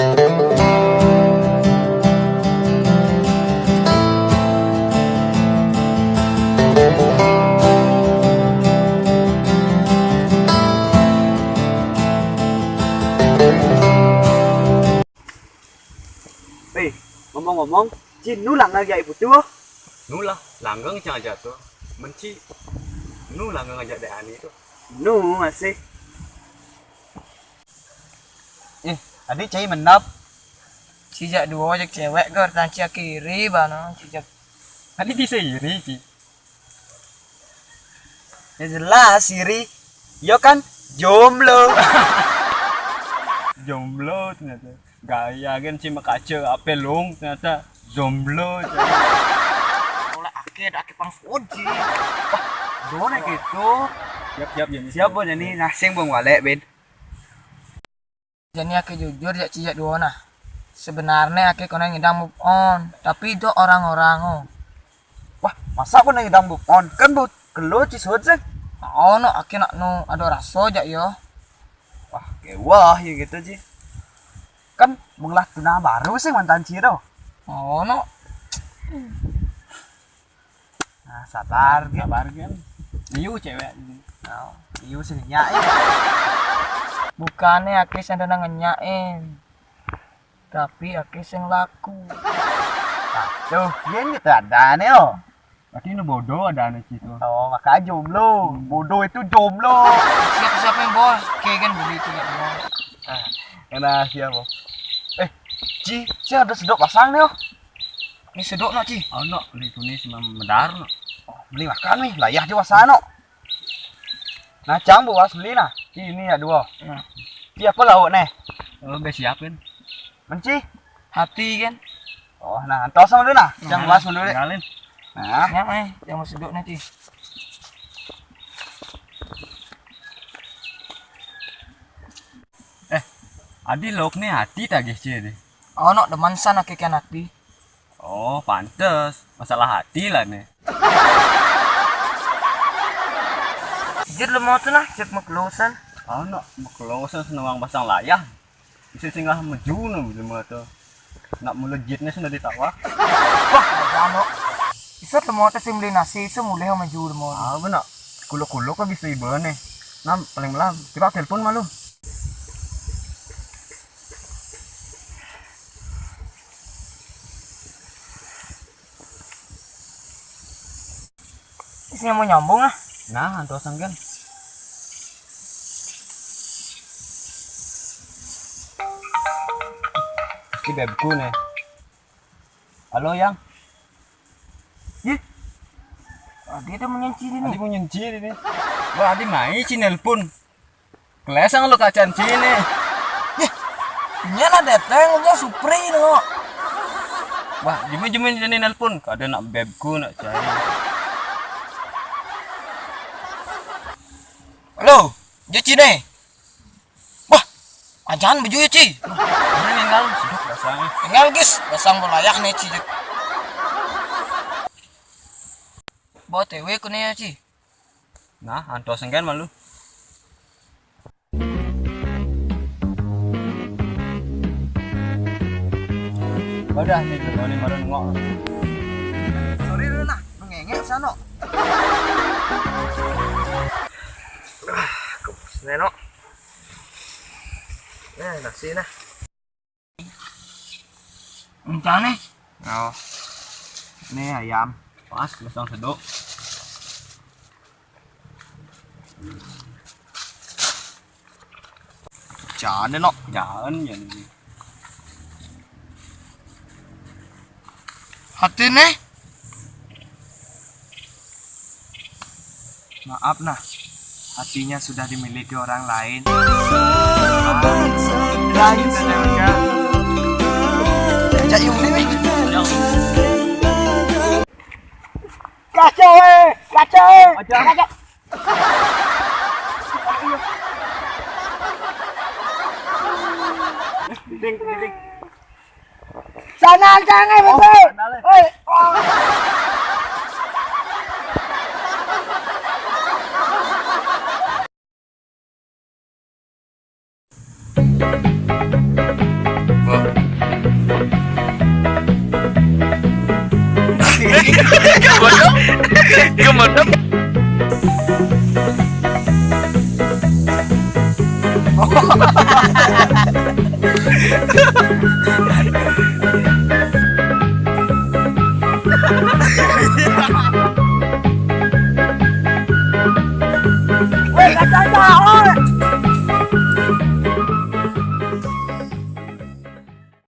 Ngomong-ngomong, Ci, nu lang ngajak ibu tuh. Nu lah, langgeng jangan jatuh. Menci, nu langgeng ngajak dek ani itu. Nu masih. Tadi cai menap. Cijak dua ajak cewek ke tanci kiri bana cijak. Tadi disiri Ci. Ya jelas Siri. Yo kan jomblo. Jomblo ternyata. Gaya kan Ci makaca apelong ternyata jomblo. Oleh akid pang soji. Dona gitu. Siap-siap ya. Siapa jadi nasing bang walek ben. Jadi aku jujur ya cijak dua nah. Sebenarnya aku kena ngidam move on, tapi itu orang-orang Wah, masa aku nang idam move on? Kan bu kelo Ci sih. Oh no, aku nak no ada rasa aja yo. Wah, kewah ya gitu Ci. Kan mengelah tunang baru sih mantan Ci tuh. Oh no, Nah, sabar Kabar kan. Iu cewek. Nah, iu sih nyai. bukannya aku yang ngenyain, tapi aku yang laku. Tuh, ini gitu ada nih oh. Berarti nu bodoh ada ane situ. Oh, makanya jomblo. Bodoh itu jomblo. Siapa yang boh? Kayak kan beli cijak dua. Kena siapa? Ci ada sedok pasang nih oh. Ini sedok no Ci. Oh no, itu nih sama medar no. Beli makan nih, layah juga sana. Nah, cang buas beli nah. Ini ya dua. Nah, Siapa lauk nih? Oh, udah siapin. Menci. hati kan. Oh, nah, tos sama dulu nah. Cang buas dulu deh. Tinggalin. Nah, Ya yang mau sedok nanti. Adi lok nih hati tagih Ci deh. Oh no, deman sana aku kan hati. Oh, pantes. Masalah hati lah nih. Jir lemot lah, cek maklusan. Oh no, maklosan senawang pasang layah. Bisa singgah meju no cuma tuh. Nak melejitnya sudah ditawa. Wah, ano. Isa lemot sih beli nasi, isa mulai sama jauh lemot. Ah benar. Kulo-kulo kan bisa ibu nih. Nah, paling melam. Coba telepon malu. Isinya mau nyambung ah. Nah, antosan kan. Ini bebku nih. Halo yang. Dia tuh menyanci ini. Adi mau nyencir ini. Wah, adi mai Ci nelpon. Kelesang lo kacan sini. Nya lah datang, nya supri no. Wah, jemi-jemi jadi nelpon. Kada nak bebku nak cari. Halo, dia Cine. Wah, ajan baju ya Ci. Ini ninggal seduk rasanya. Tinggal guys, basang belayak nih Ci. Bawa tewe ku nih ya Ci. Nah, antosan kan malu. Udah nih, ini marun ngok. sorry dulu nah. Ngengek sana. Neno. Nasi nah. Entah nih. Oh. Ini ayam. Pas kelesang seduk. Jangan no. Jangan jadi. Hati nih. Maaf nah. Hatinya sudah dimiliki orang lain. Cak Yuli nih. Kacau kacau. Kacau. Ding. Sana jangan betul. Oi. Gemondok.